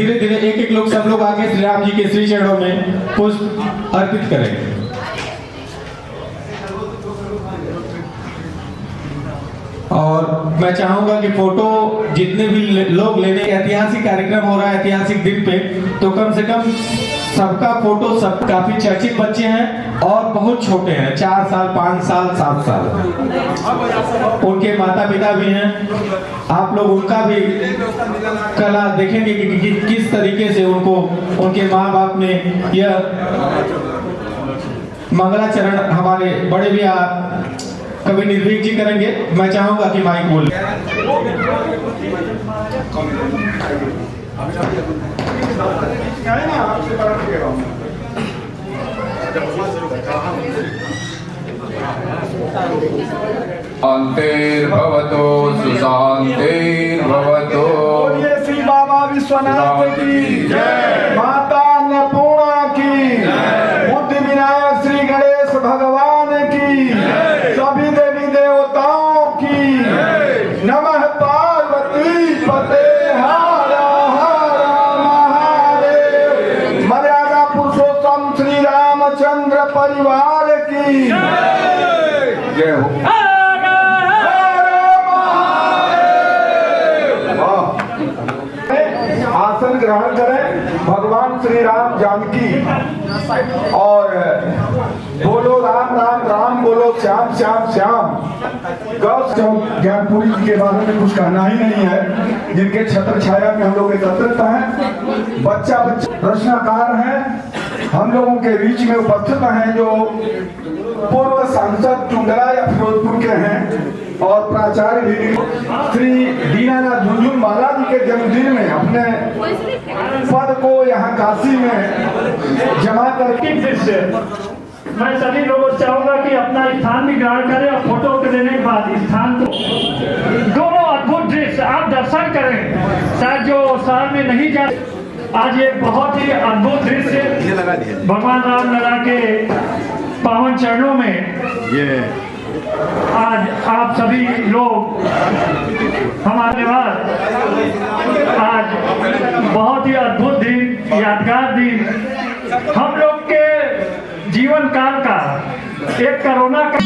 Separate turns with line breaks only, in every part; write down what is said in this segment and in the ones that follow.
धीरे धीरे एक एक लोग सब लोग आके श्री राम जी के श्री चरणों में पुष्प अर्पित करें। और मैं चाहूंगा कि फोटो जितने भी लोग लेने, ऐतिहासिक कार्यक्रम हो रहा है ऐतिहासिक दिन पे, तो कम से कम सबका फोटो, सब काफी चर्चित बच्चे हैं और बहुत छोटे हैं, 4 साल 5 साल 7 साल, उनके माता पिता भी हैं। आप लोग उनका भी कला देखेंगे कि किस तरीके से उनको उनके माँ बाप ने यह मंगलाचरण हमारे बड़े भी कवि निर्भीक जी करेंगे। मैं चाहूंगा कि माइक बोले।
शान्तिर्भवतु सुशान्तिर्भवतु।
श्री बाबा विश्वनाथ की जय, माता अन्नपूर्णा की जय, बुद्धि विनायक श्री गणेश भगवान की जय, सभी देवी देवताओं की जय। नमः पार्वती पते हर हर महादेव। मर्यादा पुरुषोत्तम श्री रामचंद्र परिवार की जय हो। आसन ग्रहण करें। भगवान श्री राम जानकी और बोलो राम राम राम, बोलो श्याम श्याम श्याम। ज्ञानपुरी जी के बारे में कुछ कहना ही नहीं है, जिनके छत्र छाया में हम लोग एकत्रित हैं। बच्चा प्रश्नकार हैं, हम लोगों के बीच में उपस्थित हैं जो पूर्व सांसद टुंडला या फिरोजपुर के हैं और प्राचार्य भी श्री दीनानाथ झुनझुनवाला जी के जन्मदिन में अपने पद को यहाँ काशी में जमा करके
मैं सभी लोगों से चाहूंगा कि अपना स्थान भी ग्रहण करें और फोटो के लेने के बाद स्थान को दोनों अद्भुत दृश्य आप दर्शन करें। शायद जो शहर में नहीं जा, आज एक बहुत ही अद्भुत दृश्य भगवान राम लला के पावन चरणों में ये आज आप सभी लोग हमारे बाद आज बहुत ही अद्भुत दिन, यादगार दिन, हम लोग के जीवन काल का एक कोरोना का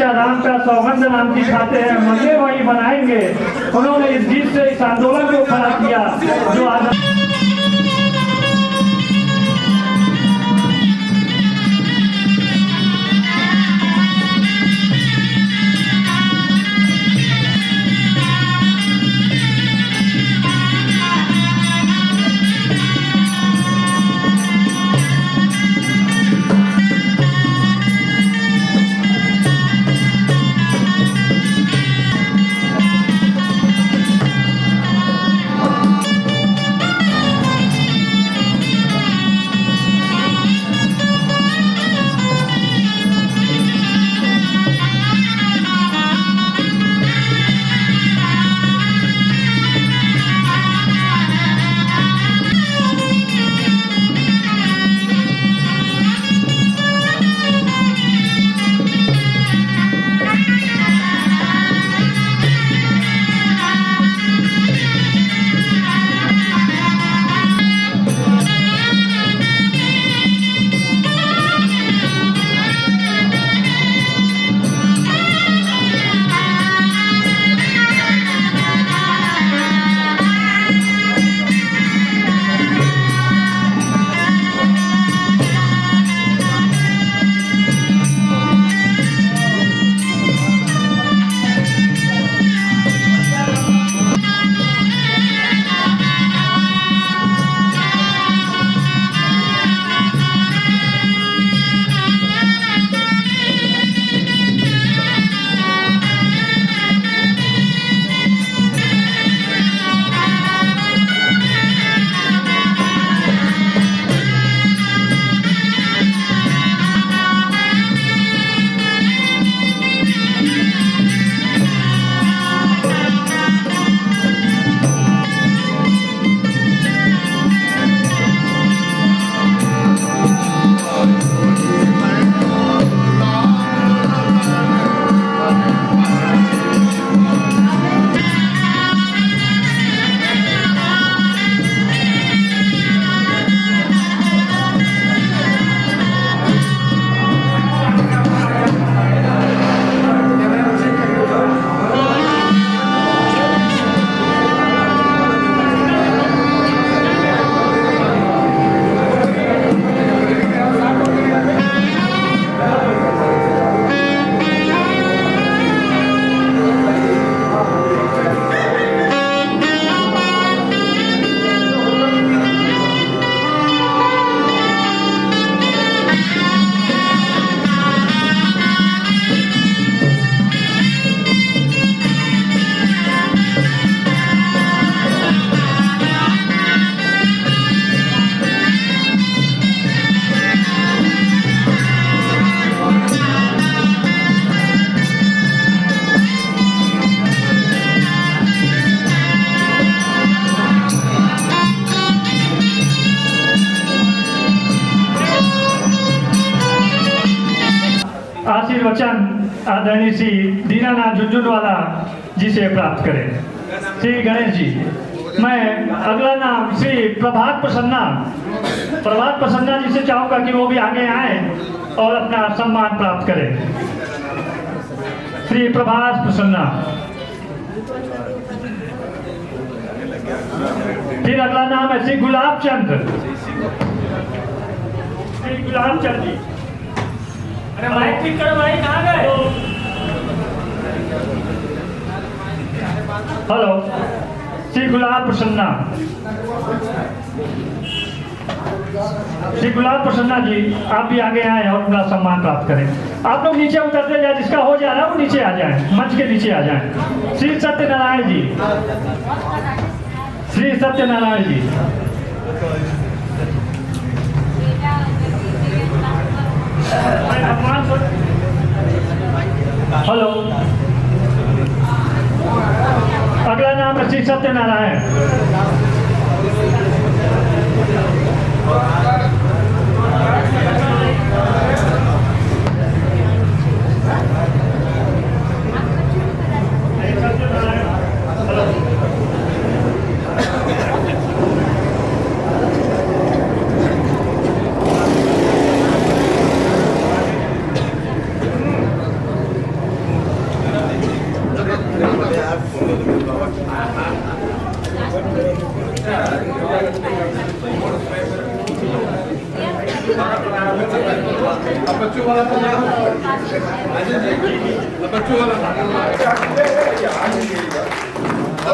राम का सौगंध नाम की खाते हैं, मंदिर वही बनाएंगे। उन्होंने इस गीत से इस आंदोलन को खड़ा किया जो आज आशीर्वचन आदरणीय श्री दीनानाथ झुंझुनवाला जी से प्राप्त करें। श्री गणेश जी, मैं अगला नाम श्री प्रभात प्रसन्ना जी से चाहूंगा कि वो भी आगे आए और अपना सम्मान प्राप्त करें। श्री प्रभात प्रसन्ना। फिर अगला नाम है श्री गुलाब चंद। श्री गुलाब चंद जी, अरे माइक ठीक करो भाई, कहाँ गए? हेलो, श्री गुलाब प्रसन्ना। श्री गुलाब प्रसन्ना जी, आप भी आगे आए और अपना सम्मान प्राप्त करें। आप लोग नीचे उतरते जाए, जिसका हो जा रहा है वो नीचे आ जाए, मंच के नीचे आ जाए। श्री सत्यनारायण जी, श्री सत्यनारायण जी। हेलो, अगला नाम है श्री सत्यनारायण।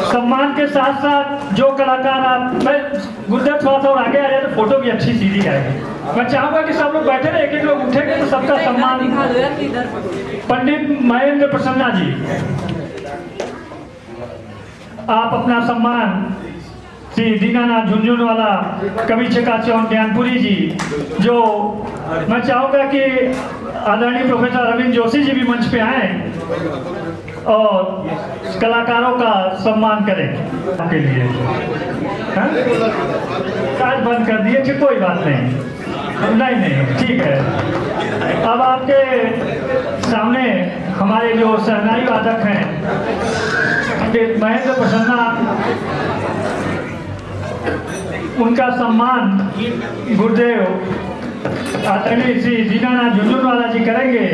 सम्मान के साथ साथ जो कलाकार आप, मैं गुरुदेव थोड़ा सा और आगे आ जाए तो फोटो भी अच्छी सीधी आएगी। मैं चाहूंगा कि सब लोग बैठे रहे, एक एक लोग उठेंगे तो सबका सम्मान। पंडित महेंद्र प्रसन्ना जी, आप अपना सम्मान श्री दीनानाथ झुंझुनवाला कवि चकाचौंध ज्ञानपुरी जी, जो मैं चाहूंगा कि आदरणीय प्रोफेसर अरविंद जोशी जी भी मंच पे आए और कलाकारों का सम्मान करें के लिए। आज बंद कर दिए कि कोई बात नहीं, नहीं ठीक है। अब आपके सामने हमारे जो सहनाई वादक हैं महेंद्र प्रसन्ना, उनका सम्मान गुरुदेव आदरणीय श्री दीनानाथ झुंझुनवाला जी करेंगे।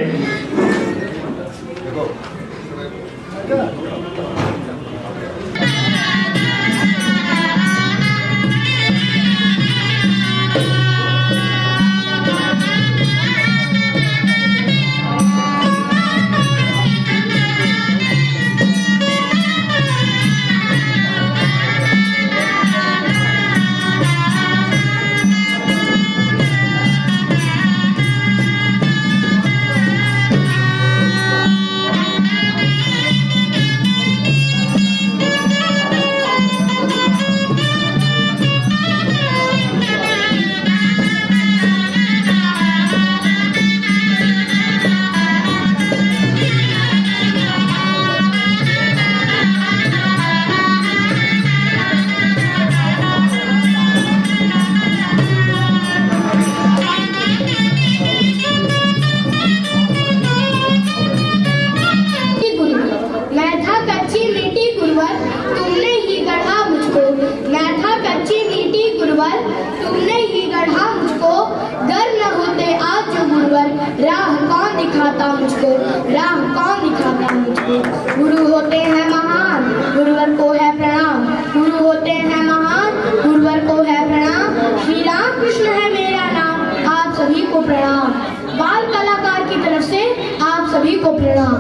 राह कौन दिखाता मुझको, राह कौन दिखाता मुझको। गुरु होते हैं महान, गुरुवर को है प्रणाम। गुरु होते हैं महान, गुरुवर को है प्रणाम। श्री राम कृष्ण है मेरा नाम, आप सभी को प्रणाम। बाल कलाकार की तरफ से आप सभी को प्रणाम।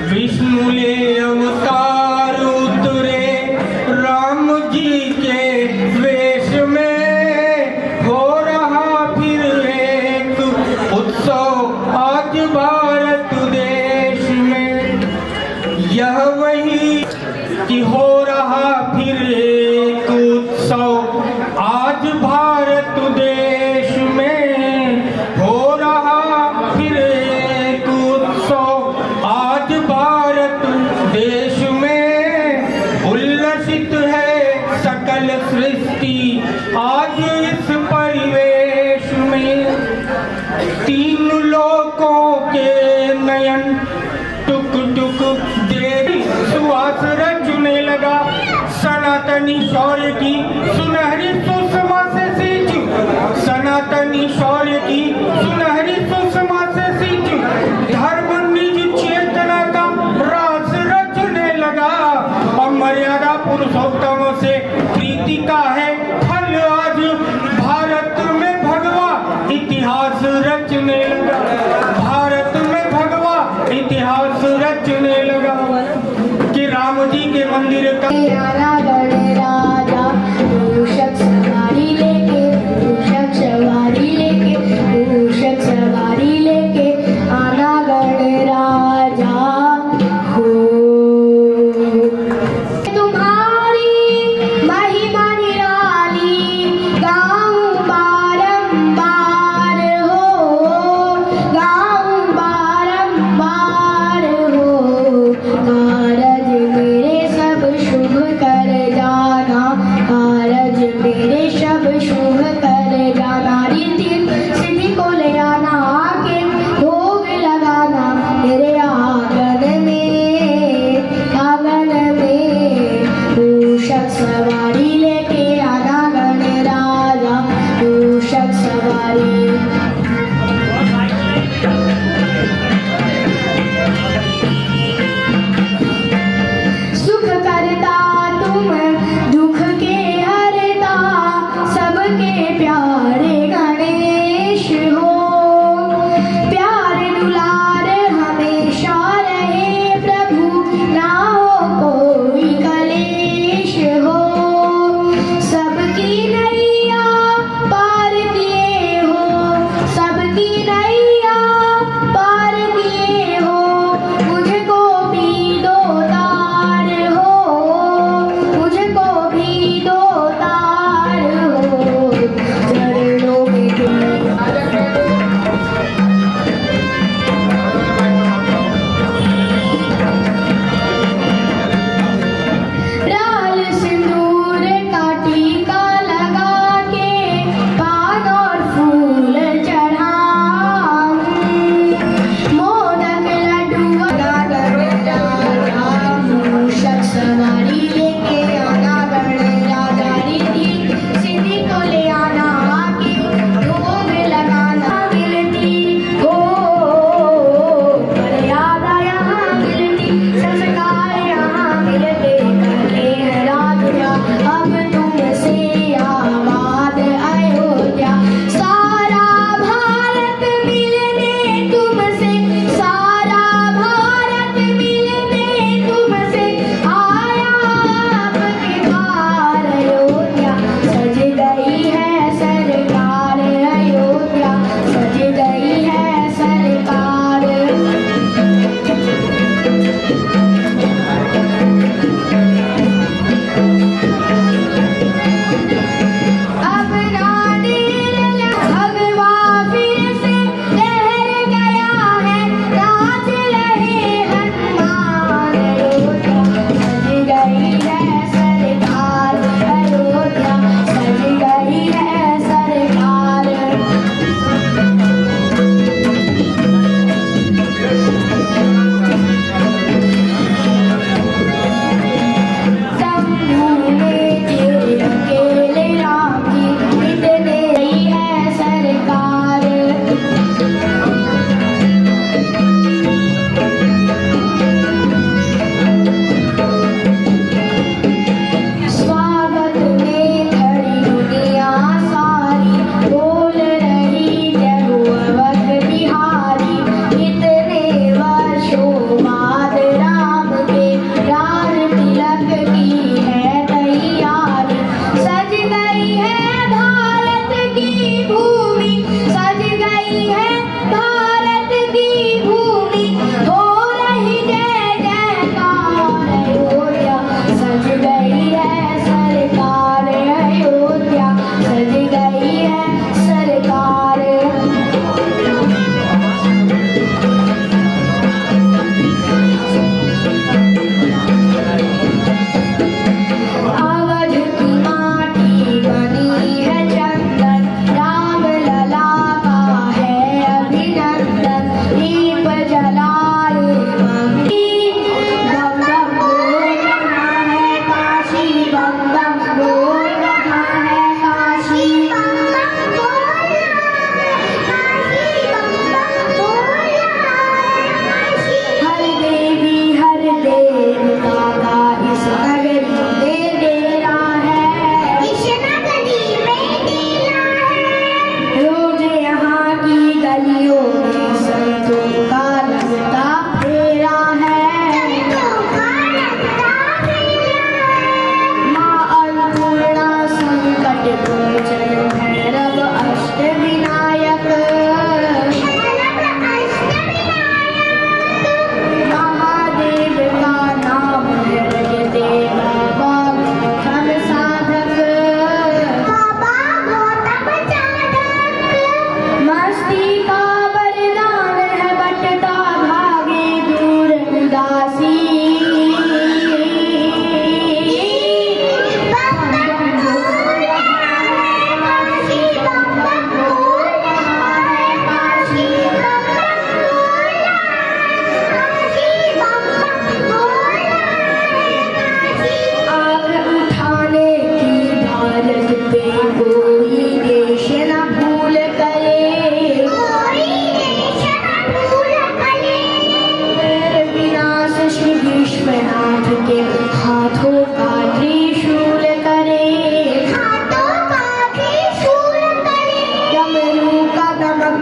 विष्णु ले अवतार उतरे राम जी के वेश में, हो रहा फिर एक उत्सव आज भारत देश में। यह वही कि हो रहा फिर एक उत्सव आज भारत देश में, हो रहा फिर एक उत्सव आज भारत देश में। रचने लगा। सनातनी शौर्य की सुनहरी सुषमा से सींच, सनातनी शौर्य की सुनहरी सुषमा से सींच, धर्म निज चेतना का रास रचने लगा। और मर्यादा पुरुषोत्तम से प्रीति का है फल आज भारत में भगवा इतिहास रचने लगा। भारत में भगवा इतिहास रचने लगा कि राम जी के मंदिर का
राजा, तू शख्स गाड़ी लेके, तू शख्स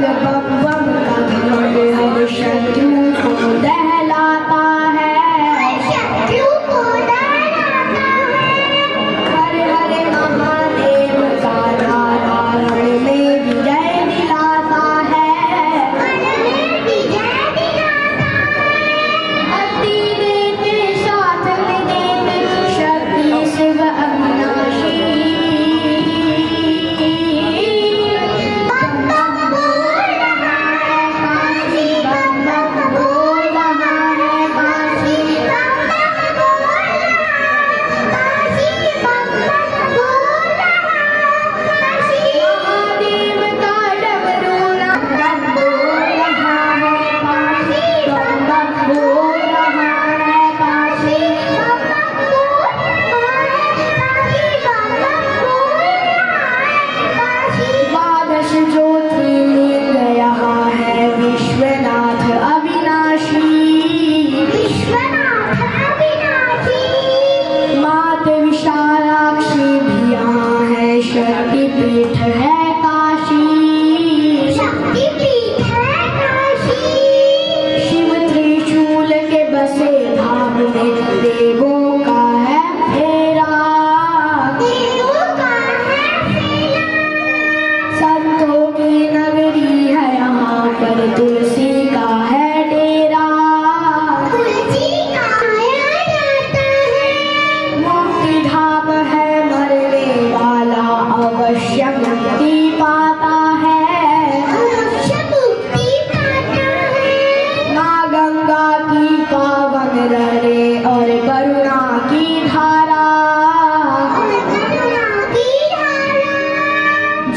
शब्द बम बम का घमंड हर शत्रु को दहलाता है, शत्रु को दहलाता है। हर हर महादेव का नारा रण में विजय दिलाता है, रण में विजय दिलाता है। अति देते साथ में देते शक्ति शिव अविनाशी। बम बम बोल रहा है काशी, बम बम बोल रहा है काशी, बम बम बोल रहा है काशी, बम बम बोल रहा है काशी। महादेव का डमरू बम बम बोल रहा है काशी, बम बम बोल रहा है काशी, बम बम बोल रहा है काशी, बम बम बोल रहा है काशी। द्वादश ज्योतिर्लिंग यहाँ है विश्वनाथ अविनाशी, विश्वनाथ अविनाशी। मात विशालाक्षी भी यहाँ है, शक्तिपीठ है काशी, शक्तिपीठ है काशी। शिव त्रिशूल के बसे धाम में देवों का है फेरा, देवों का है फेरा। संतों की नगरी है यहाँ पर, तुलसी का है डेरा, तुलसी का रहता है। मुक्ति धाम है मरने वाला अवश्य मुक्ति पाता है, अवश्य मुक्ति पाता है। माँ गंगा की पावन लहरे और करुणा की धारा, और करुणा की धारा।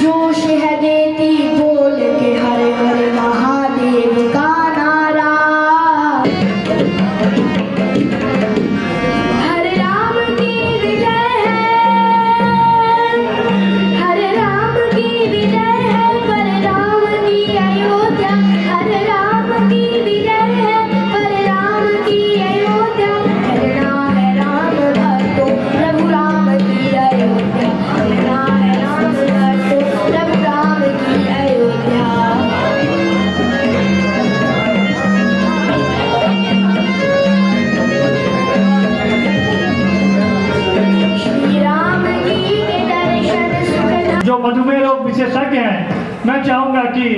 जोश है देती बोल के हर हर महादेव का नारा। हर राम की विजय है, हर राम की विजय है, पर राम की अयोध्या। हर राम की विजय है, पर राम की अयोध्या। करना है राम भक्तों प्रभु राम की अयोध्या, करना है राम भक्तों प्रभु राम की अयोध्या। श्री राम जी के दर्शन सुखदा।
जो मधुमेह रोग विशेषज्ञ हैं, मैं चाहूंगा कि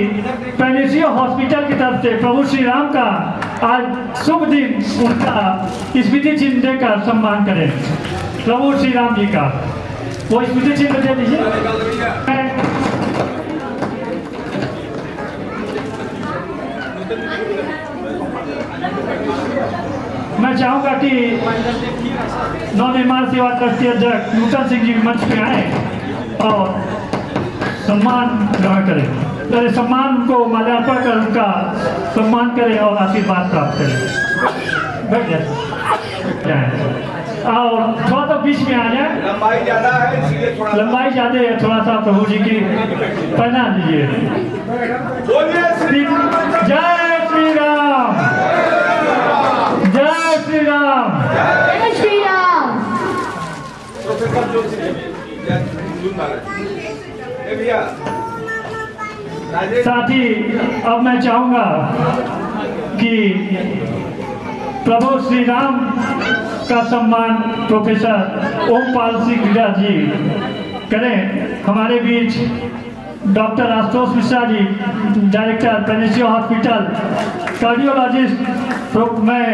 पैलेसियो हॉस्पिटल की तरफ से प्रभु श्री राम का आज शुभ दिन उनका स्मृति चिन्ह देकर सम्मान करें। प्रभु श्री राम जी का वो स्मृति चिन्ह दे दीजिए। मैं चाहूंगा कि नवनिर्माण सेवा ट्रस्टी अध्यक्ष नूतन सिंह जी मंच पे आए और सम्मान ग्रहण करें। पहले सम्मान को माल्यार्पण कर उनका सम्मान करें और आशीर्वाद प्राप्त करें। बैठ जाए और थोड़ा सा बीच में आ जाए,
लंबाई ज्यादा है इसलिए थोड़ा
लंबाई ज्यादा है, थोड़ा सा प्रभु जी की प्रणाम दीजिए।
बोलिए श्री
जय श्री राम, जय श्री राम।
जय श्री राम।
प्रोफेसर जोशी भैया राजेश।
साथ ही अब मैं चाहूंगा कि प्रभु श्री राम का सम्मान प्रोफेसर ओमपाल सिंह लीला जी करें। हमारे बीच doctor Ashutosh Mishra ji, director पैलेसियो hospital, cardiologist, मैं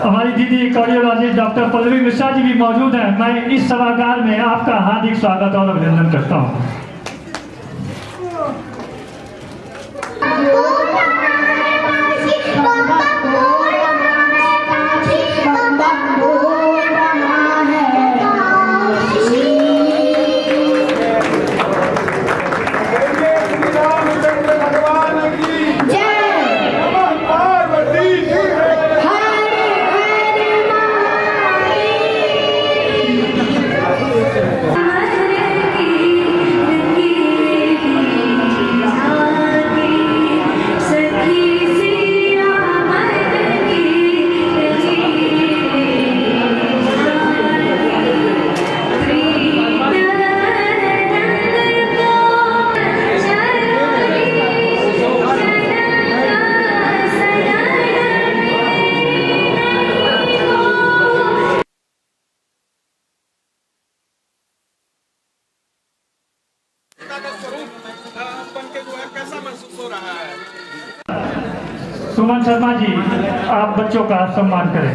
हमारी दीदी कार्डियोलॉजिस्ट डॉक्टर पल्लवी मिश्रा जी भी मौजूद हैं। मैं इस सभागार में आपका हार्दिक स्वागत और अभिनंदन करता हूँ।
हरे
महसूस हो रहा है।
सुमन शर्मा जी, आप बच्चों का सम्मान करें।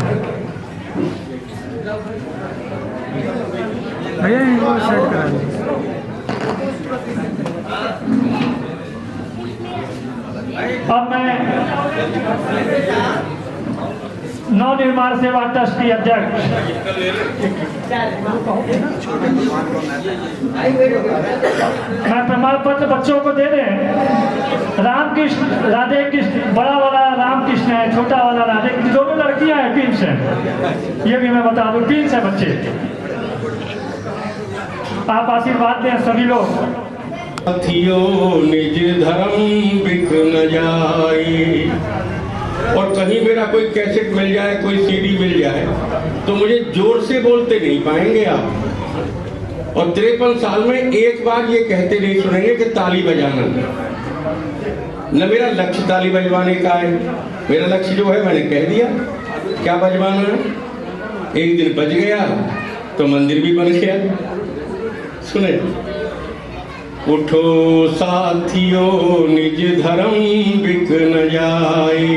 भैया इनको सेट करा दीजिए।
अब मैं नव निर्माण सेवा ट्रस्ट की अध्यक्ष मैं प्रमाण पत्र बच्चों को दे रहे हैं। रामकृष्ण राधे कृष्ण, बड़ा वाला रामकृष्ण है, छोटा वाला राधे कृष्ण, दोनों लड़कियां हैं, ट्विंस हैं। ये भी मैं बता दूं, ट्विंस है बच्चे। आप आशीर्वाद दें सभी लोग।
साथियों निज धर्म बिक न जाए, और कहीं मेरा कोई कैसेट मिल जाए, कोई सीडी मिल जाए, तो मुझे जोर से बोलते नहीं पाएंगे आप। और 53 साल में एक बार ये कहते नहीं सुनेंगे कि ताली बजाना। न मेरा लक्ष्य ताली बजवाने का है, मेरा लक्ष्य जो है मैंने कह दिया क्या बजवाना है। एक दिन बज गया तो मंदिर भी बन गया। सुने, उठो साथियों निज धर्म बिक न जाए,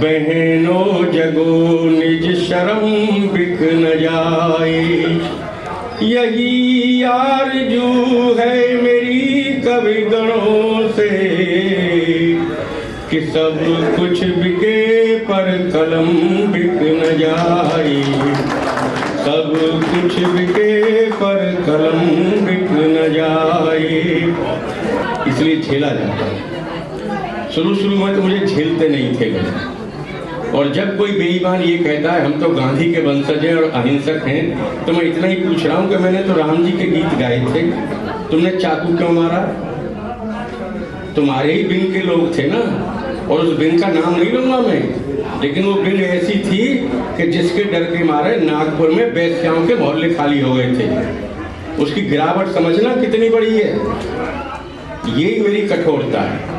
बहनों जगो निज शर्म बिक न जाए। यही आरज़ू है मेरी कवि गणों से कि सब कुछ बिके पर कलम बिक न जाए, सब कुछ बिके पर कलम बिक न जाए। इसलिए झेला जाता है। शुरू में तो मुझे झेलते नहीं थे लोग। और जब कोई बेईमान ये कहता है हम तो गांधी के वंशज हैं और अहिंसक हैं, तो मैं इतना ही पूछ रहा हूँ कि मैंने तो राम जी के गीत गाए थे, तुमने चाकू क्यों मारा? तुम्हारे ही बिन के लोग थे ना। और उस बिन का नाम नहीं लूंगा मैं, लेकिन वो बिन ऐसी थी कि जिसके डर के मारे नागपुर में वैश्याओं के मोहल्ले खाली हो गए थे। उसकी गिरावट समझना कितनी बड़ी है। यही मेरी कठोरता है।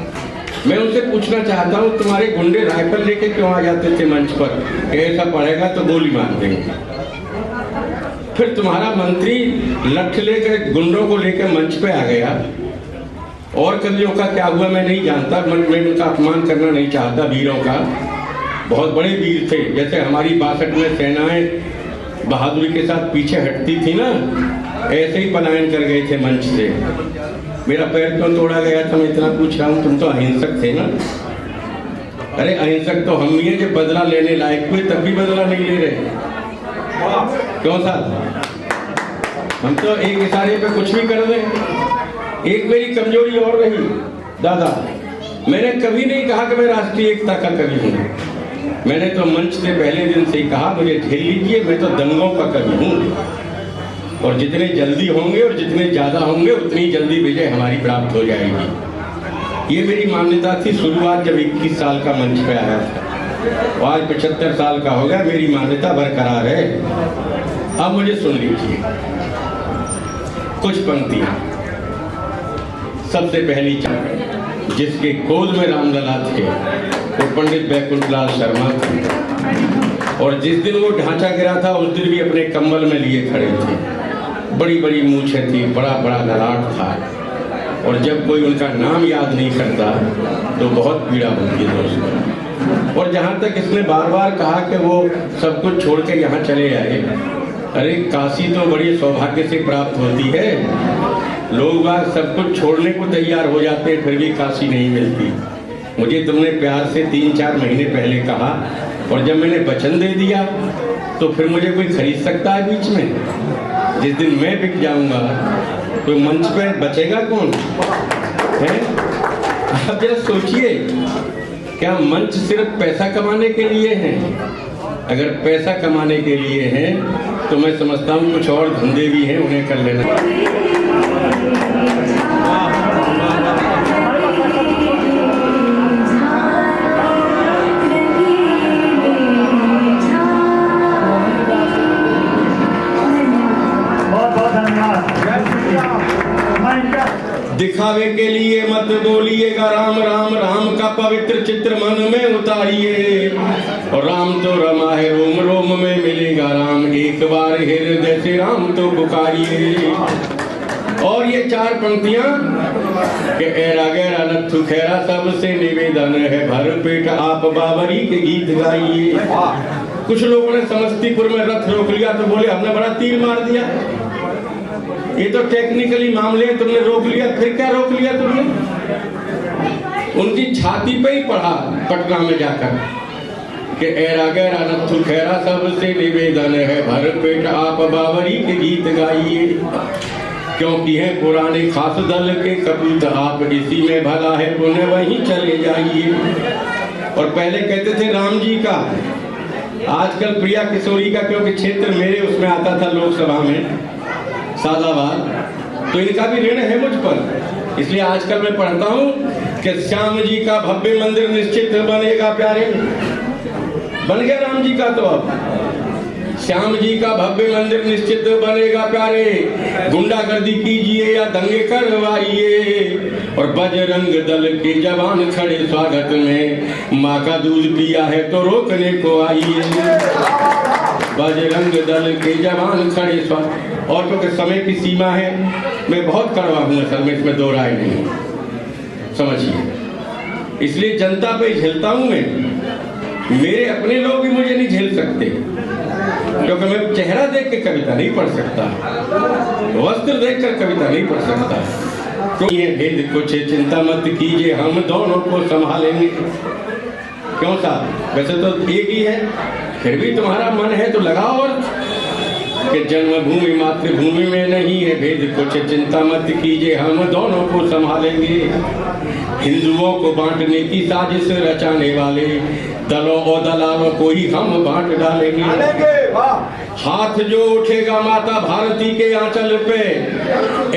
मैं उनसे पूछना चाहता हूँ, तुम्हारे गुंडे राइफल लेके क्यों आ जाते थे मंच पर? ऐसा पड़ेगा तो गोली मार देंगे। फिर तुम्हारा मंत्री लठ लेकर गुंडों को लेकर मंच पे आ गया। और कवियों का क्या हुआ मैं नहीं जानता, मैं उनका अपमान करना नहीं चाहता। वीरों का बहुत बड़े वीर थे, जैसे हमारी 62 में सेनाएं बहादुरी के साथ पीछे हटती थी ना, ऐसे ही पलायन कर गए थे मंच से। मेरा पैर क्यों तोड़ा गया था मैं इतना पूछ रहा हूँ। तुम तो अहिंसक थे ना। अरे अहिंसक तो हम भी हैं, जब बदला लेने लायक हुए तब भी बदला नहीं ले रहे। क्यों साहब? हम तो एक इशारे पे कुछ भी कर दें। एक मेरी कमजोरी और रही दादा, मैंने कभी नहीं कहा कि मैं राष्ट्रीय एकता का कवि हूँ। मैंने तो मंच से पहले दिन से ही कहा मुझे झेल लीजिए, मैं तो दंगों का कवि हूँ। और जितने जल्दी होंगे और जितने ज्यादा होंगे उतनी जल्दी विजय हमारी प्राप्त हो जाएगी। ये मेरी मान्यता थी शुरुआत जब 21 साल का मंच पे आया था। आज 75 साल का हो गया, मेरी मान्यता बरकरार है। अब मुझे सुन लीजिए कुछ पंक्तियां। सबसे पहली जिसके गोद में रामलला थे वो पंडित बैकुंठलाल शर्मा थे। और जिस दिन वो ढांचा गिरा था उस दिन भी अपने कंबल में लिए खड़े थे। बड़ी बड़ी मूछें थी, बड़ा बड़ा ललाट था। और जब कोई उनका नाम याद नहीं करता तो बहुत पीड़ा होती है दोस्तों। और जहाँ तक इसने बार बार कहा कि वो सब कुछ छोड़ के यहाँ चले आए, अरे काशी तो बड़ी सौभाग्य से प्राप्त होती है। लोग बाग सब कुछ छोड़ने को तैयार हो जाते हैं, फिर भी काशी नहीं मिलती। मुझे तुमने प्यार से 3-4 महीने पहले कहा, और जब मैंने वचन दे दिया तो फिर मुझे कोई खरीद सकता है बीच में? जिस दिन मैं बिक जाऊंगा तो मंच पे बचेगा कौन है? आप जरा सोचिए, क्या मंच सिर्फ पैसा कमाने के लिए है? अगर पैसा कमाने के लिए है तो मैं समझता हूँ कुछ और धंधे भी हैं, उन्हें कर लेना। दिखावे के लिए मत बोलिएगा राम राम, राम का पवित्र चित्र मन में उतारिए। और राम तो रमा है रोम रोम में मिलेगा राम, एक बार हृदय से राम तो पुकारिए। और ये 4 पंक्तियां कि एरा गैरा नथु खैरा सबसे निवेदन है भर पेट आप बाबरी के गीत गाइए। कुछ लोगों ने समस्तीपुर में रथ रोक लिया तो बोले हमने बड़ा तीर मार दिया। ये तो टेक्निकली मामले तुमने रोक लिया, फिर क्या रोक लिया तुमने? उनकी छाती पे ही पढ़ा पटना में जाकर कि एरा गैरा नथु खैरा सबसे निवेदन है भर पेट आप बाबरी के गीत गाइए। क्योंकि है पुराने खास दल के कपूत आप इसी में भला है पुण्य वहीं चले जाइए। और पहले कहते थे राम जी का, आजकल प्रिया किशोरी का, क्योंकि क्षेत्र मेरे उसमें आता था लोकसभा में सादाबाद, तो इनका भी ऋण है मुझ पर। इसलिए आजकल मैं पढ़ता हूँ कि श्याम जी का भव्य मंदिर निश्चित बनेगा प्यारे। बन गया राम जी का, तो अब श्याम जी का भव्य मंदिर निश्चित बनेगा प्यारे। गुंडागर्दी कीजिए या दंगे करवाइए और बजरंग दल के जवान खड़े स्वागत में। माँ का दूध पिया है तो रोकने को आइए। बजरंग दल के जवान खड़े स्वागत। और क्योंकि समय की सीमा है, मैं बहुत कड़वा हूँ असल में, इसमें दो राय नहीं, समझिए। इसलिए जनता पे झेलता हूँ मैं। मेरे अपने लोग भी मुझे नहीं झेल सकते, क्योंकि मैं चेहरा देख के कविता नहीं पढ़ सकता, वस्त्र देखकर कविता नहीं पढ़ सकता। तो ये भेद कुछ चिंता मत कीजिए, हम दोनों को संभालेंगे। क्यों साहब, वैसे तो एक ही है, फिर भी तुम्हारा मन है तो लगाओ। और कि जन्मभूमि मातृभूमि में नहीं है भेद कुछ चिंता मत कीजिए, हम दोनों को संभालेंगे। हिंदुओं को बांटने की साजिश रचाने वाले दलों और दलालों को ही हम बांट डालेंगे। हाथ जो उठेगा माता भारती के आंचल पे,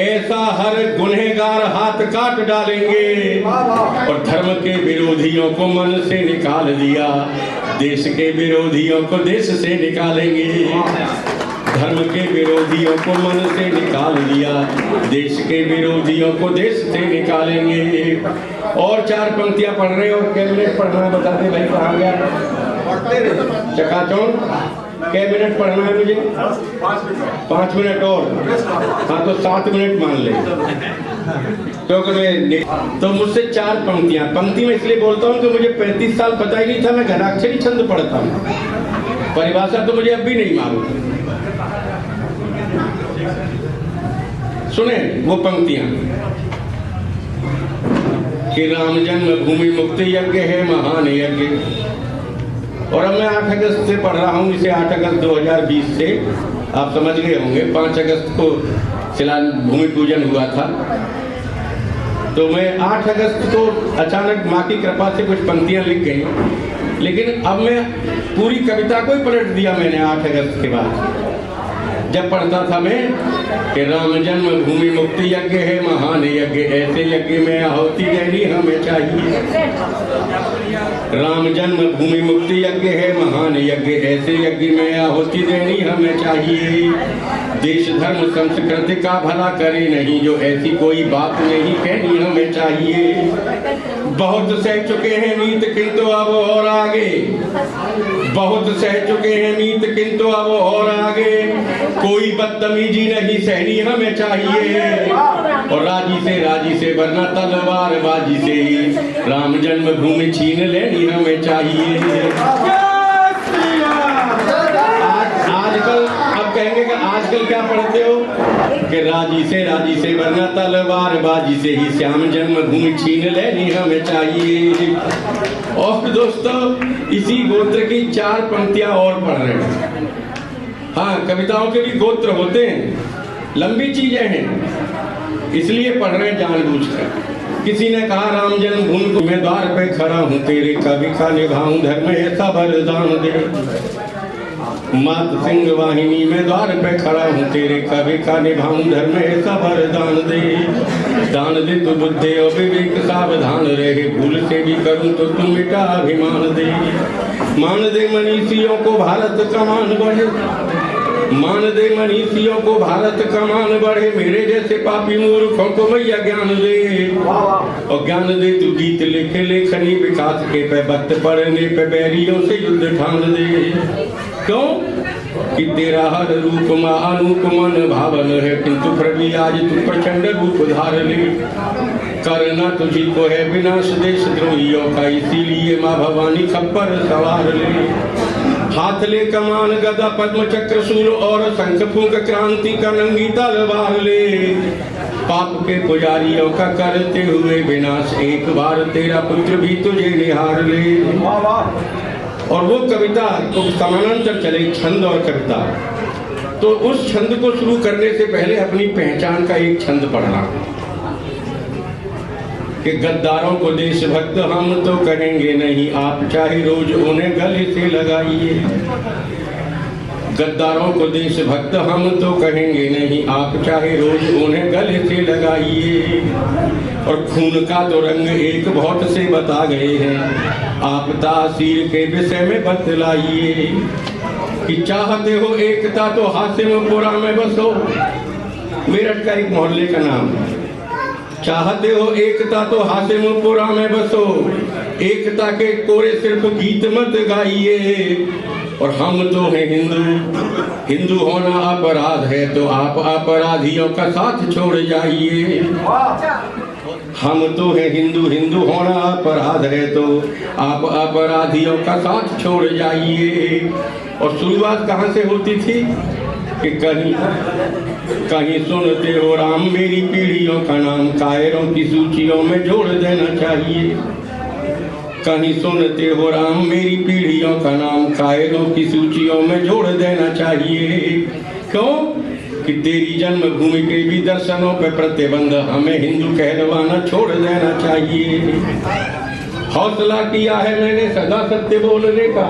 ऐसा हर गुनहगार हाथ काट डालेंगे। और धर्म के विरोधियों को मन से निकाल दिया, देश के विरोधियों को देश से निकालेंगे। धर्म के विरोधियों को मन से निकाल दिया, देश के विरोधियों को देश से निकालेंगे। और 4 पंक्तियां पढ़ रहे हो, क्या मिनट पढ़ना है बता दे भाई, कहाँ गया चकाचौंध? क्या मिनट पढ़ना है मुझे? 5 मिनट और। हाँ तो 7 मिनट मान ले, क्योंकि मैं तो मुझसे 4 पंक्तियां, पंक्ति में इसलिए बोलता हूँ कि मुझे 35 साल पता ही नहीं था मैं घनाक्षरी छंद पढ़ता हूँ। परिभाषा तो मुझे अब भी नहीं मालूम। सुने वो पंक्तियां कि राम जन्मभूमि मुक्ति यज्ञ है महान यज्ञ। और अब मैं 8 अगस्त से पढ़ रहा हूँ इसे, 8 अगस्त 2020 से। आप समझ गए होंगे 5 अगस्त को शिला भूमि पूजन हुआ था, तो मैं 8 अगस्त को अचानक माँ की कृपा से कुछ पंक्तियां लिख गई। लेकिन अब मैं पूरी कविता को ही पलट दिया मैंने 8 अगस्त के बाद। जब पढ़ता था मैं कि राम जन्मभूमि मुक्ति यज्ञ है महान यज्ञ, ऐसे यज्ञ में आहुति देनी हमें चाहिए। राम जन्मभूमि मुक्ति यज्ञ है महान यज्ञ, ऐसे यज्ञ में आहुति देनी हमें चाहिए। देश धर्म संस्कृति का भला करे नहीं जो, ऐसी कोई बात नहीं कहनी हमें चाहिए। बहुत सह चुके हैं मीत किंतु अब और आगे, बहुत सह चुके हैं मीत किंतु अब और आगे, कोई बदतमीजी नहीं सहनी हमें चाहिए। और राजी से वरना तलवारबाजी से ही राम जन्मभूमि छीन लेनी हमें चाहिए। आजकल अब कहेंगे कि आजकल क्या पढ़ते हो कि राजी से वरना तलवारबाजी से ही श्याम जन्मभूमि छीन लेनी हमें चाहिए। और दोस्तों इसी गोत्र की 4 पंक्तियां और पढ़ रहे हैं। हाँ, कविताओं के भी गोत्र होते हैं, लंबी चीजें हैं, इसलिए पढ़ रहे हैं जानबूझकर। किसी ने कहा राम जन्मभूमि को मैं द्वार पे खड़ा हूँ, तेरे कवि का निभाऊं धर्म ऐसा बलिदान दे। मात सिंह वाहिनी में द्वार पे खड़ा हूँ, तेरे कवि का निभाऊं धर्म ऐसा बलिदान दे। दान दे तो बुद्धि और विवेक सावधान रहे, भूल से भी करूँ तो तुम मिटा अभिमान दे। मान दे मनीषियों को भारत का मान बढ़े, मान दे मनीषियों को भारत का मान बढ़े, मेरे जैसे पापी मूर्खों को मैया ज्ञान दे। और ज्ञान दे तू गीत लिखे लेखनी विकास के पे, वक्त पढ़ने पे बैरियों से युद्ध ठान दे। क्यों? कि तेरा हर रूप माँ अनूप मन भावन है, किंतु प्रभु आज तू प्रचंड रूप धार ले। करना तुझी को है विनाश देश द्रोहियों का, इसीलिए माँ भवानी खप्पर सवार ले। हाथ ले कमान गदा पद्म चक्र शूल और शंख फूंक क्रांति का नंगी तलवार ले। पाप के पुजारियों का करते हुए विनाश, एक बार तेरा पुत्र भी तुझे निहार ले। और वो कविता तो समानांतर चले, छंद और कविता। तो उस छंद को शुरू करने से पहले अपनी पहचान का एक छंद पढ़ना कि गद्दारों को देशभक्त हम तो कहेंगे नहीं, आप चाहे रोज उन्हें गले से लगाइए। गद्दारों को देशभक्त हम तो कहेंगे नहीं, आप चाहे रोज उन्हें गले से लगाइए। और खून का तो रंग एक बहुत से बता गए हैं, आप तासीर के विषय में बतलाइए। कि चाहते हो एकता तो हासिमपुरा में बसो, मेरठ का एक मोहल्ले का नाम। चाहते हो एकता तो हासिमपुरा में बसो, एकता के कोरे सिर्फ गीत मत गाइए। और हम तो हैं हिंदू, हिंदू होना अपराध है तो आप अपराधियों का साथ छोड़ जाइए। हम तो हैं हिंदू, हिंदू होना अपराध है तो आप अपराधियों का साथ छोड़ जाइए। और शुरुआत कहाँ से होती थी कि कहीं कहीं सुनते हो राम मेरी पीढ़ियों का नाम, कायरों की सूचियों में जोड़ देना चाहिए। कहीं सुनते हो राम मेरी पीढ़ियों का नाम, कायरों की सूचियों में जोड़ देना चाहिए। क्यों कि तेरी जन्मभूमि के भी दर्शनों पे प्रतिबंध, हमें हिंदू कहलवाना छोड़ देना चाहिए। हौसला किया है मैंने सदा सत्य बोलने का,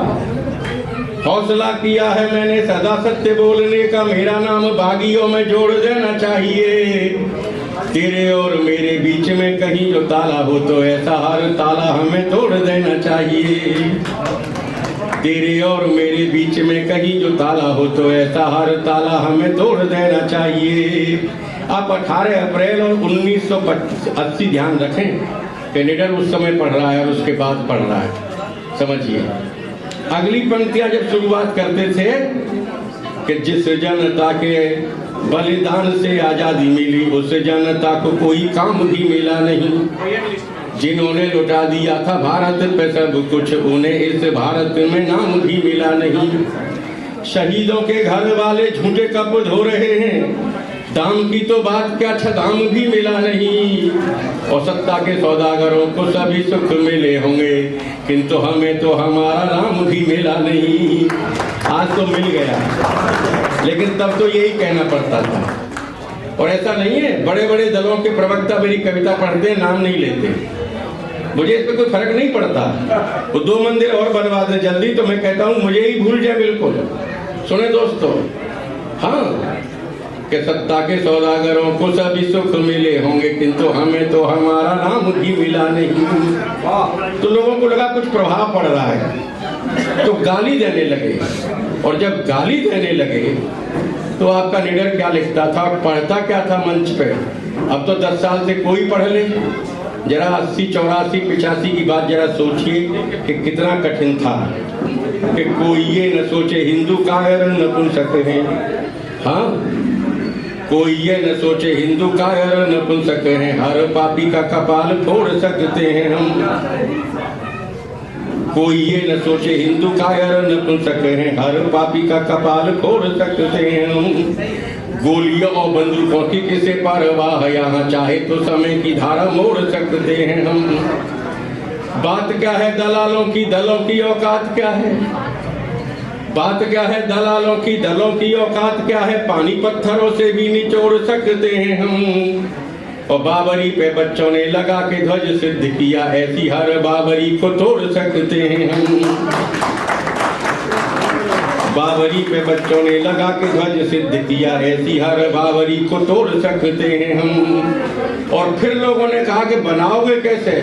हौसला किया है मैंने सदा सत्य बोलने का, मेरा नाम बागियों में जोड़ देना चाहिए। तेरे और मेरे बीच में कहीं जो ताला हो तो ऐसा हर ताला हमें तोड़ देना चाहिए। तेरे और मेरे बीच में कहीं जो ताला हो तो ऐसा हर ताला हमें तोड़ देना चाहिए। आप 18 अप्रैल और 1980 ध्यान रखें कि निडर उस समय पढ़ रहा है और उसके बाद पढ़ रहा है। समझिए अगली पंक्तियां जब शुरुआत करते थे कि जिस जनता के बलिदान से आजादी मिली, उस जनता को कोई काम भी मिला नहीं। जिन्होंने लुटा दिया था भारत पे सब कुछ, उन्हें इस भारत में नाम भी मिला नहीं। शहीदों के घर वाले झूठे कप धो रहे हैं, दाम की तो बात क्या दाम भी मिला नहीं। और सत्ता के सौदागरों को सभी सुख मिले होंगे, किंतु हमें तो हमारा नाम भी मिला नहीं। आज तो मिल गया, लेकिन तब तो यही कहना पड़ता था। और ऐसा नहीं है, बड़े बड़े दलों के प्रवक्ता मेरी कविता पढ़ते नाम नहीं लेते, मुझे इस पर कोई फर्क नहीं पड़ता। वो 2 मंदिर और बनवा दे जल्दी तो मैं कहता हूँ मुझे ही भूल जाए बिल्कुल। सुने दोस्तों, हाँ कि सत्ता के सौदागरों को सभी सुख मिले होंगे, किंतु हमें तो हमारा नाम भी मिला नहीं। तो लोगों को लगा कुछ प्रभाव पड़ रहा है तो गाली देने लगे। और जब गाली देने लगे तो आपका निडर क्या लिखता था, पढ़ता क्या था मंच पे। अब तो 10 साल से कोई पढ़ ले। जरा 80, 84, 85 की बात जरा सोचिए कि कितना कठिन था कि कोई ये न सोचे हिंदू कायर नपुंसक हैं। हाँ, कोई ये न सोचे हिंदू कायर नपुंसक हैं, हर पापी का कपाल फोड़ सकते हैं हम। कोई ये न सोचे हिंदू कायर नपुंसक हैं, हर पापी का कपाल फोड़ सकते हैं हम। गोलियों और बंदूकों की किसे परवाह, यहाँ चाहे तो समय की धारा मोड़ सकते हैं हम। बात क्या है दलालों की, दलों की औकात क्या है। बात क्या है दलालों की, दलों की औकात क्या है। पानी पत्थरों से भी निचोड़ सकते हैं हम। और बाबरी पे बच्चों ने लगा के ध्वज सिद्ध किया, ऐसी हर बाबरी को तोड़ सकते हैं हम। बाबरी पे बच्चों ने लगा के ध्वज सिद्ध किया, ऐसी हर बाबरी को तोड़ सकते हैं हम। और फिर लोगों ने कहा कि बनाओगे कैसे,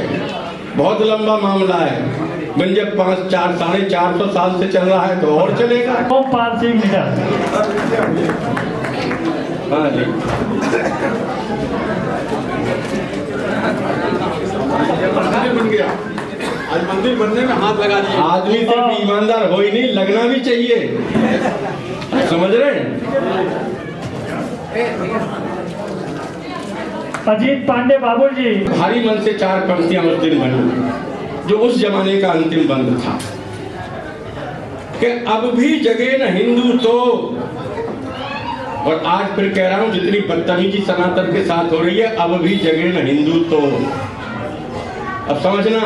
बहुत लंबा मामला है। मन जब 5, 4, 450 साल से चल रहा है तो और चलेगा।
ओमपाल सिंह निडर।
हाँ जी,
बन गया। आज मंदिर बनने में हाथ लगा दिया।
आदमी सिर्फ ईमानदार हो ही नहीं, लगना भी चाहिए। समझ रहे हैं?
अजीत पांडे बाबू जी,
भारी मन से 4 पंक्तियां उस दिन बनी, जो उस जमाने का अंतिम बंद था कि अब भी जगे न हिंदू तो। और आज फिर कह रहा हूं, जितनी बदतमीजी सनातन के साथ हो रही है, अब भी जगे न हिंदू तो। अब समझना,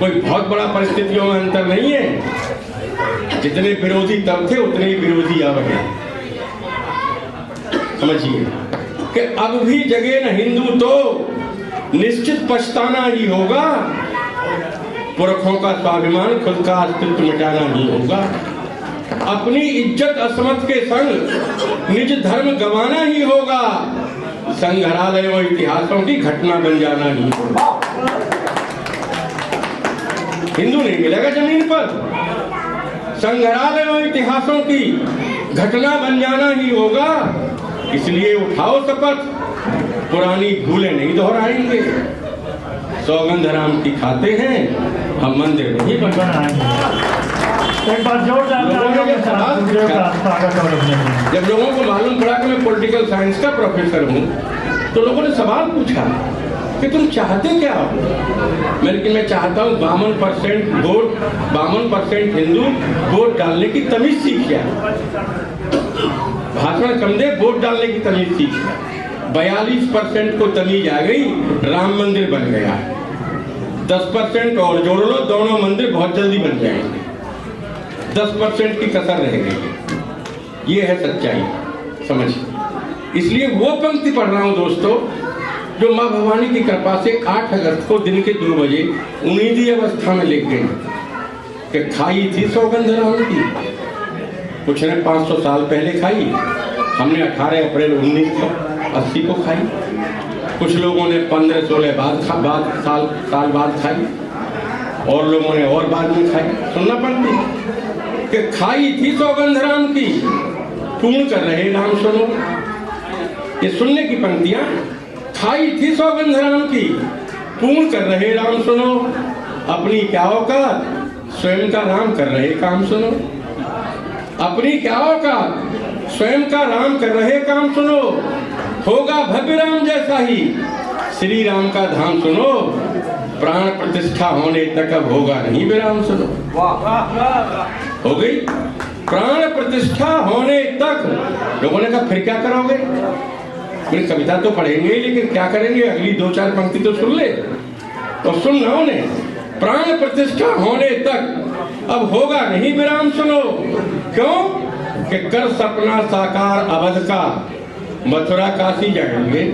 कोई बहुत बड़ा परिस्थितियों में अंतर नहीं है। जितने विरोधी तब थे उतने ही विरोधी अब हैं। समझिए कि अब भी जगे न हिंदू तो निश्चित पछताना ही होगा। पुरखों का स्वाभिमान, खुद का अस्तित्व मिटाना ही होगा। अपनी इज्जत असमत के संग निज धर्म गंवाना ही होगा। संग्रहालय और इतिहासों की घटना बन जाना ही होगा। हिंदू नहीं मिलेगा जमीन पर, संग्रहालय और इतिहासों की घटना बन जाना ही होगा। इसलिए उठाओ शपथ, पुरानी भूलें नहीं दोहराएंगे। सौगंध राम की खाते हैं, हम मंदिर नहीं
बनाएंगे। एक बार जोरदार
जब लोगों को मालूम पड़ा कि मैं पॉलिटिकल साइंस का प्रोफेसर हूँ, तो लोगों ने सवाल पूछा कि तुम चाहते क्या हो? लेकिन मैं चाहता हूँ 52% वोट, 52% हिंदू वोट डालने की तमीज सीख जाए। भाषण कम दे, वोट डालने की तमीज सीख जाए। 42% को तमीज आ गई, राम मंदिर बन गया। 10% और जोड़ लो, दोनों मंदिर बहुत जल्दी बन जाएंगे। 10% की कसर रह गई। ये है सच्चाई, समझ। इसलिए वो पंक्ति पढ़ रहा हूं दोस्तों, जो मां भवानी की कृपा से 8 अगस्त को दिन के 2 बजे उम्मीदी अवस्था में लिख गई कि खाई थी सौगंध राम की। कुछ ने 500 साल पहले खाई, हमने 18 अप्रैल 1980 को खाई। कुछ लोगों ने 15-16 साल बाद खाई, और लोगों ने और बाद में खाई। सुनना पंक्ति कि खाई थी सौगंध राम की, पूर्ण कर रहे राम सुनो। ये सुनने की पंक्तियां। खाई थी सौगंध राम की, पूर्ण कर रहे राम सुनो। अपनी क्या औकात, स्वयं का राम कर रहे काम सुनो। अपनी क्या औकात, स्वयं का राम कर रहे काम सुनो। होगा भव्य राम जैसा ही श्री राम का धाम सुनो। प्राण प्रतिष्ठा होने तक अब होगा नहीं विराम सुनो। हो गई प्राण प्रतिष्ठा होने तक। लोगों ने कहा फिर क्या करोगे? मेरी कविता तो पढ़ेंगे लेकिन क्या करेंगे? अगली 2-4 पंक्ति तो सुन ले। तो सुन ना उन्हें, प्राण प्रतिष्ठा होने तक अब होगा नहीं विराम सुनो। क्यों कि कर सपना साकार अवध का, मथुरा काशी जाएंगे।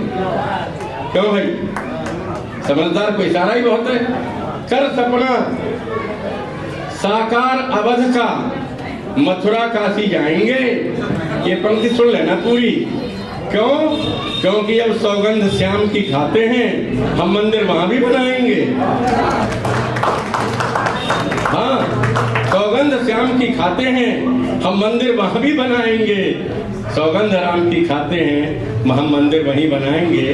क्यों भाई? समझदार को इशारा ही बहुत है। कर सपना साकार अवध का, मथुरा काशी जाएंगे। ये पंक्ति सुन लेना पूरी। क्यों? क्योंकि अब सौगंध श्याम की खाते हैं, हम मंदिर वहां भी बनाएंगे। हाँ, सौगंध श्याम की खाते हैं, हम मंदिर वहां भी बनाएंगे। सौगंध राम की खाते हैं, हम मंदिर वहीं बनाएंगे।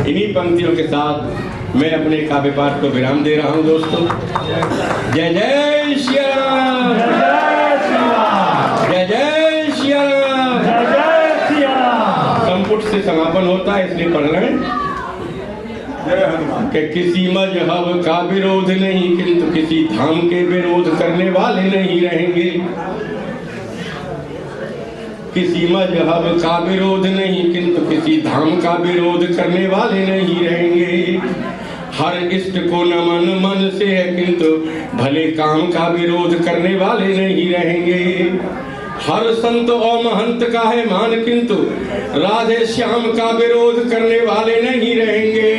इन्हीं पंक्तियों के साथ मैं अपने काव्य पाठ को विराम दे रहा हूं दोस्तों। जय जय श्री राम, जय जय श्री राम, जय जय श्री राम। संपुट से समापन होता है, इसलिए पढ़ रहे हैं कि किसी मजहब का विरोध नहीं, किंतु किसी धाम के विरोध करने वाले नहीं रहेंगे। किसी मजहब का विरोध नहीं, किंतु किसी धाम का विरोध करने वाले नहीं रहेंगे। हर इष्ट को नमन मन से है, किंतु भले काम का विरोध करने वाले नहीं रहेंगे। हर संत और महंत का है मान, किंतु राधे श्याम का विरोध करने वाले नहीं रहेंगे।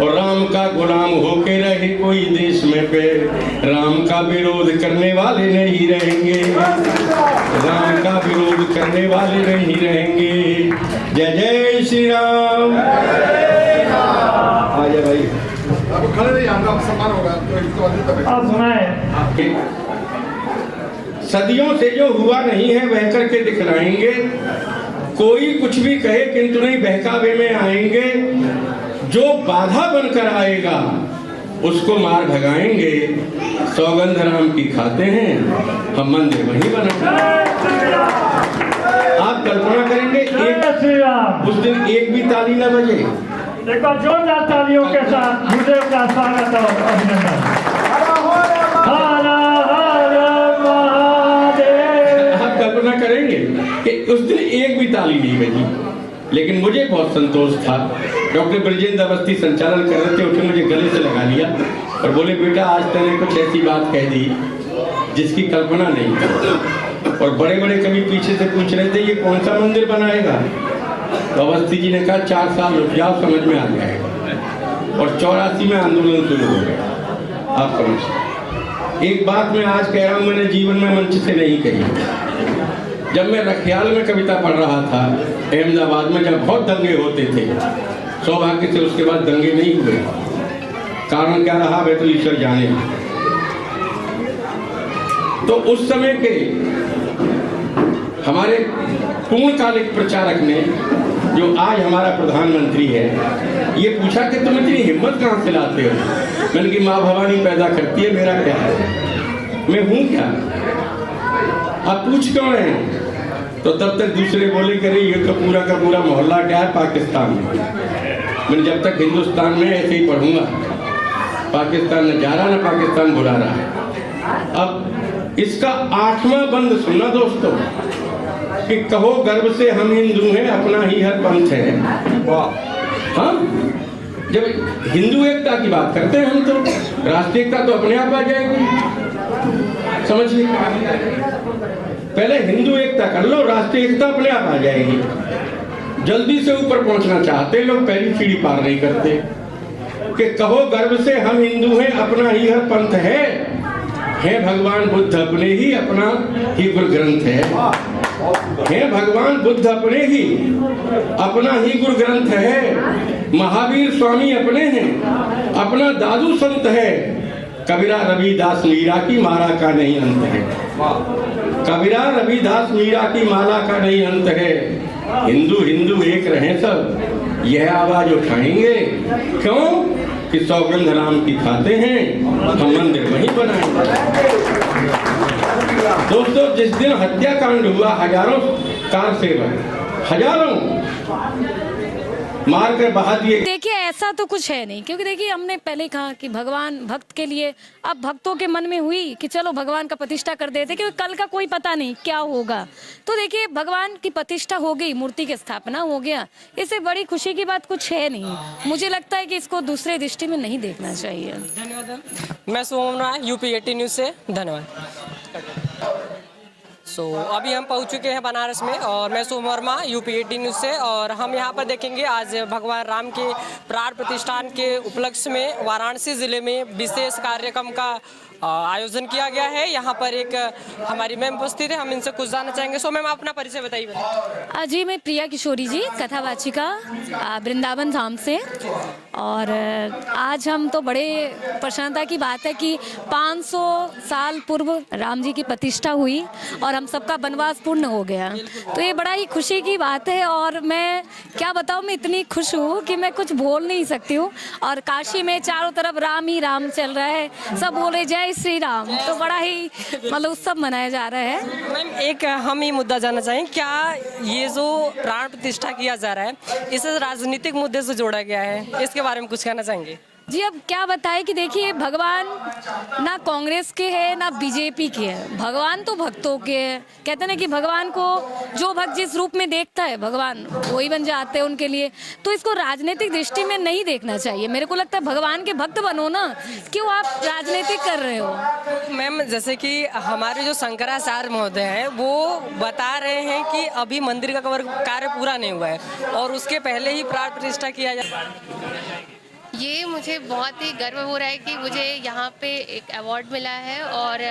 और राम का गुलाम होके रहे कोई देश में पे, राम का विरोध करने वाले नहीं रहेंगे। राम का विरोध करने वाले नहीं रहेंगे। जय जय श्री राम। आ जाए भाई,
अब खड़े रहिए, आपका सम्मान होगा।
अब मैं
सदियों से जो हुआ नहीं है वह करके दिखलाएंगे। कोई कुछ भी कहे किंतु नहीं बहकावे में आएंगे। जो बाधा बनकर आएगा उसको मार भगाएंगे, सौगंध राम की खाते हैं, हम मंदिर वहीं बनाएंगे। आप कल्पना करेंगे एक उस दिन एक भी ताली न बजे।
एक बार जोरदार तालियों के साथ गुरुदेव का स्वागत और अभिनंदन। हर हर महादेव।
आप कल्पना करेंगे कि उस दिन एक भी ताली नहीं बजी, लेकिन मुझे बहुत संतोष था। डॉक्टर ब्रजेंद्र अवस्थी संचालन कर रहे थे, उन्होंने मुझे गले से लगा लिया और बोले, बेटा आज तूने कुछ ऐसी बात कह दी जिसकी कल्पना नहीं थी। और बड़े बड़े कवि पीछे से पूछ रहे थे ये कौन सा मंदिर बनाएगा, तो अवस्थी जी ने कहा 4 साल रुक जाओ, समझ में आ जाएगा। और 84 में आंदोलन शुरू हो गया। आप समझ, एक बात मैं आज कह रहा हूँ, मैंने जीवन में मंच से नहीं कही। जब मैं रखियाल में कविता पढ़ रहा था अहमदाबाद में, जब बहुत दंगे होते थे, सौभाग्य से उसके बाद दंगे नहीं हुए। कारण क्या रहा वे तो ईश्वर जाने। तो उस समय के हमारे पूर्णकालिक प्रचारक ने, जो आज हमारा प्रधानमंत्री है, ये पूछा कि तुम इतनी हिम्मत कहाँ से लाते हो। मैंने कि माँ भवानी पैदा करती है, मेरा क्या है, मैं हूँ क्या, आप पूछ क्यों रहे हैं। तो तब तक दूसरे बोले करे ये तो पूरा का पूरा मोहल्ला क्या है पाकिस्तान में। मैंने जब तक हिंदुस्तान में ऐसे ही पढ़ूंगा, पाकिस्तान न जा रहा न पाकिस्तान बुला रहा है। अब इसका 8वां बंद सुनना दोस्तों, कि कहो गर्व से हम हिंदू हैं, अपना ही हर पंथ है। हाँ, जब हिंदू एकता की बात करते हैं हम, तो राष्ट्रीय एकता तो अपने आप आ जाएगी। समझिए, पहले हिंदू एकता कर लो, राष्ट्रीय एकता अपने आप आ जाएगी। जल्दी से ऊपर पहुंचना चाहते लोग, पहली सीढ़ी पार नहीं करते। कि कहो गर्व से हम हिंदू हैं, अपना ही हर पंथ है भगवान बुद्ध अपने ही, अपना ही गुरु ग्रंथ है भगवान बुद्ध अपने ही, अपना ही गुरु ग्रंथ है। महावीर स्वामी अपने हैं, अपना दादू संत है। कबीरा रविदास मीरा की माला का नहीं अंत है। कबीरा रविदास मीरा की माला का नहीं अंत है। हिंदू हिंदू एक रहे सब, यह आवाज उठाएंगे। क्यों कि सौगंध राम की खाते हैं, हम मंदिर वहीं बनाएंगे। दोस्तों, जिस दिन हत्याकांड हुआ, हजारों कार सेवक, हजारों मार कर बहा दिए।
देखिए ऐसा तो कुछ है नहीं, क्योंकि देखिए हमने पहले कहा कि भगवान भक्त के लिए, अब भक्तों के मन में हुई कि चलो भगवान का प्रतिष्ठा कर देते, क्योंकि कल का कोई पता नहीं क्या होगा। तो देखिए भगवान की प्रतिष्ठा हो गई, मूर्ति की स्थापना हो गया, इससे बड़ी खुशी की बात कुछ है नहीं। मुझे लगता है कि इसको दूसरे दृष्टि में नहीं देखना चाहिए।
धन्यवाद। मैं सोमना, यूपी 18 न्यूज़ से, धन्यवाद। अभी हम पहुंच चुके हैं बनारस में, और मैं सोम वर्मा, यूपी 18 न्यूज़ से, और हम यहां पर देखेंगे आज भगवान राम के प्राण प्रतिष्ठान के उपलक्ष्य में वाराणसी ज़िले में विशेष कार्यक्रम का आयोजन किया गया है। यहाँ पर एक हमारी मैम उपस्थित है, हम इनसे कुछ जानना चाहेंगे। सो मैम अपना परिचय बताइए।
जी, मैं प्रिया किशोरी जी, कथावाचिका, वृंदावन धाम से। और आज हम तो बड़े प्रसन्नता की बात है कि 500 साल पूर्व राम जी की प्रतिष्ठा हुई और हम सबका वनवास पूर्ण हो गया। तो ये बड़ा ही खुशी की बात है, और मैं क्या बताऊँ, मैं इतनी खुश हूँ कि मैं कुछ बोल नहीं सकती हूँ। और काशी में चारों तरफ राम ही राम चल रहा है, सब बोल रहे जय श्री राम, तो बड़ा ही मतलब उत्सव मनाया जा रहा है।
मैम एक हम ये मुद्दा जानना चाहें, क्या ये जो प्राण प्रतिष्ठा किया जा रहा है इसे राजनीतिक मुद्दे से जोड़ा गया है, इसके बारे में कुछ कहना चाहेंगे?
जी, अब क्या बताएं कि देखिए भगवान ना कांग्रेस के है ना बीजेपी के है, भगवान तो भक्तों के है। कहते हैं ना कि भगवान को जो भक्त जिस रूप में देखता है भगवान वही बन जाते हैं उनके लिए। तो इसको राजनीतिक दृष्टि में नहीं देखना चाहिए। मेरे को लगता है भगवान के भक्त बनो ना, क्यों आप राजनीतिक कर रहे हो।
मैम जैसे कि हमारे जो शंकराचार्य महोदय हैं वो बता रहे हैं कि अभी मंदिर का कार्य पूरा नहीं हुआ है और उसके पहले ही प्राण प्रतिष्ठा किया जाए।
ये मुझे बहुत ही गर्व हो रहा है कि मुझे यहाँ पे एक अवार्ड मिला है, और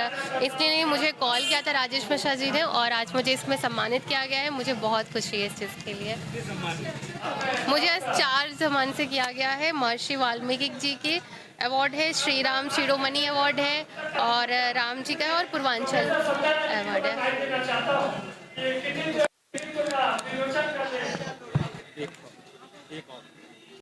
इसने मुझे कॉल किया था राजेश मिश्रा जी ने, और आज मुझे इसमें सम्मानित किया गया है। मुझे बहुत खुशी है इस चीज़ के लिए। मुझे आज 4 सम्मान से किया गया है। महर्षि वाल्मीकि जी के अवार्ड है, श्री राम शिरोमणि अवार्ड है, और राम जी का है, और पूर्वांचल अवार्ड है।